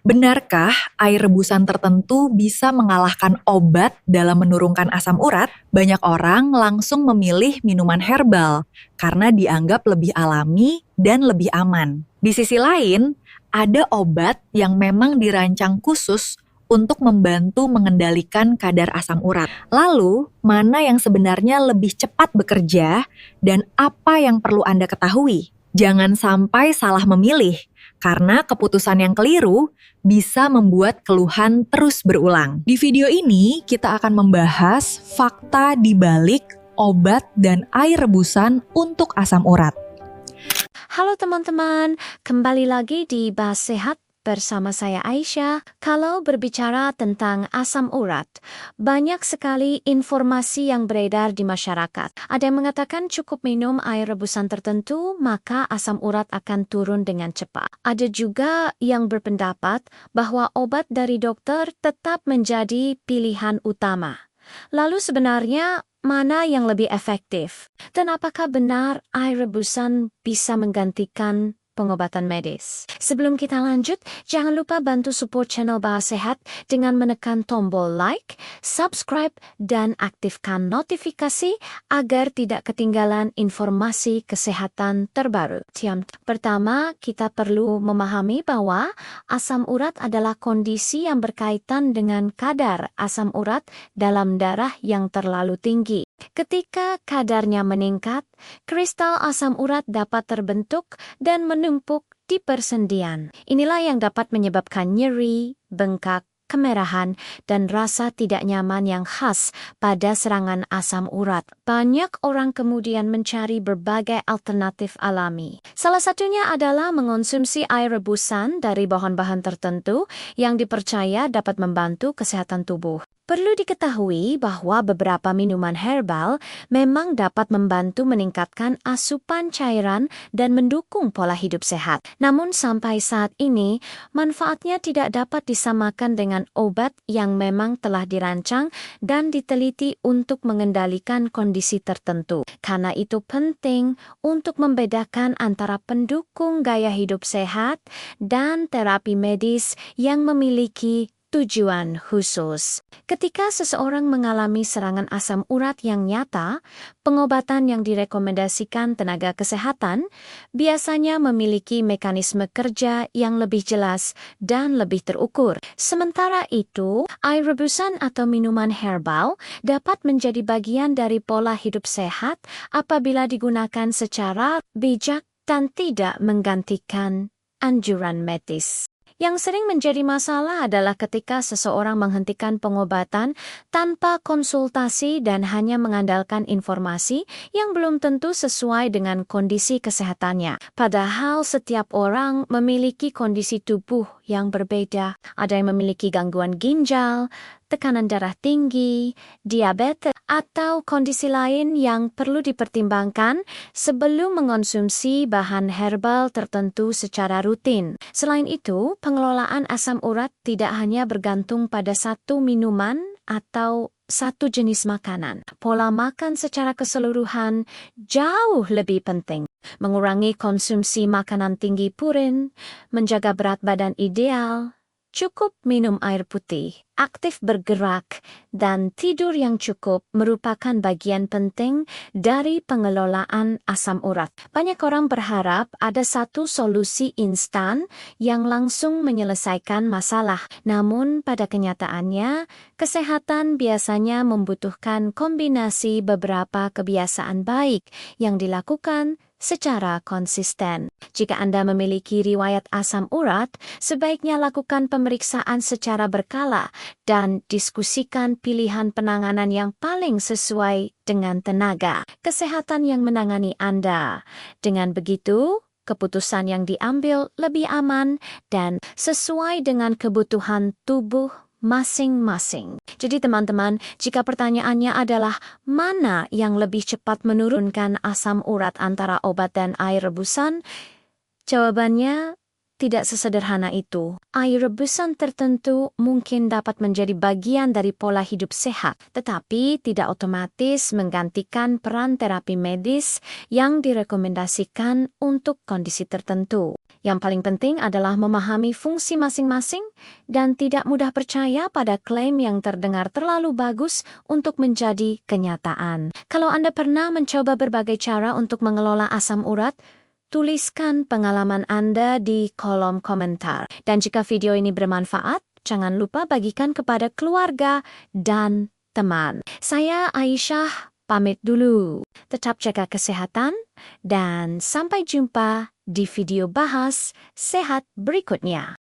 Benarkah air rebusan tertentu bisa mengalahkan obat dalam menurunkan asam urat? Banyak orang langsung memilih minuman herbal karena dianggap lebih alami dan lebih aman. Di sisi lain, ada obat yang memang dirancang khusus untuk membantu mengendalikan kadar asam urat. Lalu, mana yang sebenarnya lebih cepat bekerja dan apa yang perlu Anda ketahui? Jangan sampai salah memilih, karena keputusan yang keliru bisa membuat keluhan terus berulang. Di video ini, kita akan membahas fakta di balik obat dan air rebusan untuk asam urat. Halo teman-teman, kembali lagi di Bahas Sehat bersama saya Aisyah. Kalau berbicara tentang asam urat, banyak sekali informasi yang beredar di masyarakat. Ada yang mengatakan cukup minum air rebusan tertentu, maka asam urat akan turun dengan cepat. Ada juga yang berpendapat bahwa obat dari dokter tetap menjadi pilihan utama. Lalu sebenarnya mana yang lebih efektif? Dan apakah benar air rebusan bisa menggantikan pengobatan medis? Sebelum kita lanjut, jangan lupa bantu support channel Bahas Sehat dengan menekan tombol like, subscribe, dan aktifkan notifikasi agar tidak ketinggalan informasi kesehatan terbaru. Pertama, kita perlu memahami bahwa asam urat adalah kondisi yang berkaitan dengan kadar asam urat dalam darah yang terlalu tinggi. Ketika kadarnya meningkat, kristal asam urat dapat terbentuk dan menumpuk di persendian. Inilah yang dapat menyebabkan nyeri, bengkak, kemerahan, dan rasa tidak nyaman yang khas pada serangan asam urat. Banyak orang kemudian mencari berbagai alternatif alami. Salah satunya adalah mengonsumsi air rebusan dari bahan-bahan tertentu yang dipercaya dapat membantu kesehatan tubuh. Perlu diketahui bahwa beberapa minuman herbal memang dapat membantu meningkatkan asupan cairan dan mendukung pola hidup sehat. Namun sampai saat ini, manfaatnya tidak dapat disamakan dengan obat yang memang telah dirancang dan diteliti untuk mengendalikan kondisi tertentu. Karena itu penting untuk membedakan antara pendukung gaya hidup sehat dan terapi medis yang memiliki tujuan khusus. Ketika seseorang mengalami serangan asam urat yang nyata, pengobatan yang direkomendasikan tenaga kesehatan biasanya memiliki mekanisme kerja yang lebih jelas dan lebih terukur. Sementara itu, air rebusan atau minuman herbal dapat menjadi bagian dari pola hidup sehat apabila digunakan secara bijak dan tidak menggantikan anjuran medis. Yang sering menjadi masalah adalah ketika seseorang menghentikan pengobatan tanpa konsultasi dan hanya mengandalkan informasi yang belum tentu sesuai dengan kondisi kesehatannya. Padahal setiap orang memiliki kondisi tubuh yang berbeda. Ada yang memiliki gangguan ginjal, tekanan darah tinggi, diabetes, atau kondisi lain yang perlu dipertimbangkan sebelum mengonsumsi bahan herbal tertentu secara rutin. Selain itu, pengelolaan asam urat tidak hanya bergantung pada satu minuman atau satu jenis makanan. Pola makan secara keseluruhan jauh lebih penting. Mengurangi konsumsi makanan tinggi purin, menjaga berat badan ideal, cukup minum air putih, aktif bergerak, dan tidur yang cukup merupakan bagian penting dari pengelolaan asam urat. Banyak orang berharap ada satu solusi instan yang langsung menyelesaikan masalah. Namun pada kenyataannya, kesehatan biasanya membutuhkan kombinasi beberapa kebiasaan baik yang dilakukan secara konsisten. Jika Anda memiliki riwayat asam urat, sebaiknya lakukan pemeriksaan secara berkala dan diskusikan pilihan penanganan yang paling sesuai dengan tenaga kesehatan yang menangani Anda. Dengan begitu, keputusan yang diambil lebih aman dan sesuai dengan kebutuhan tubuh masing-masing. Jadi teman-teman, jika pertanyaannya adalah mana yang lebih cepat menurunkan asam urat antara obat dan air rebusan, jawabannya tidak sesederhana itu. Air rebusan tertentu mungkin dapat menjadi bagian dari pola hidup sehat, tetapi tidak otomatis menggantikan peran terapi medis yang direkomendasikan untuk kondisi tertentu. Yang paling penting adalah memahami fungsi masing-masing dan tidak mudah percaya pada klaim yang terdengar terlalu bagus untuk menjadi kenyataan. Kalau Anda pernah mencoba berbagai cara untuk mengelola asam urat, tuliskan pengalaman Anda di kolom komentar. Dan jika video ini bermanfaat, jangan lupa bagikan kepada keluarga dan teman. Saya Aisyah, pamit dulu. Tetap jaga kesehatan dan sampai jumpa di video bahas sehat berikutnya.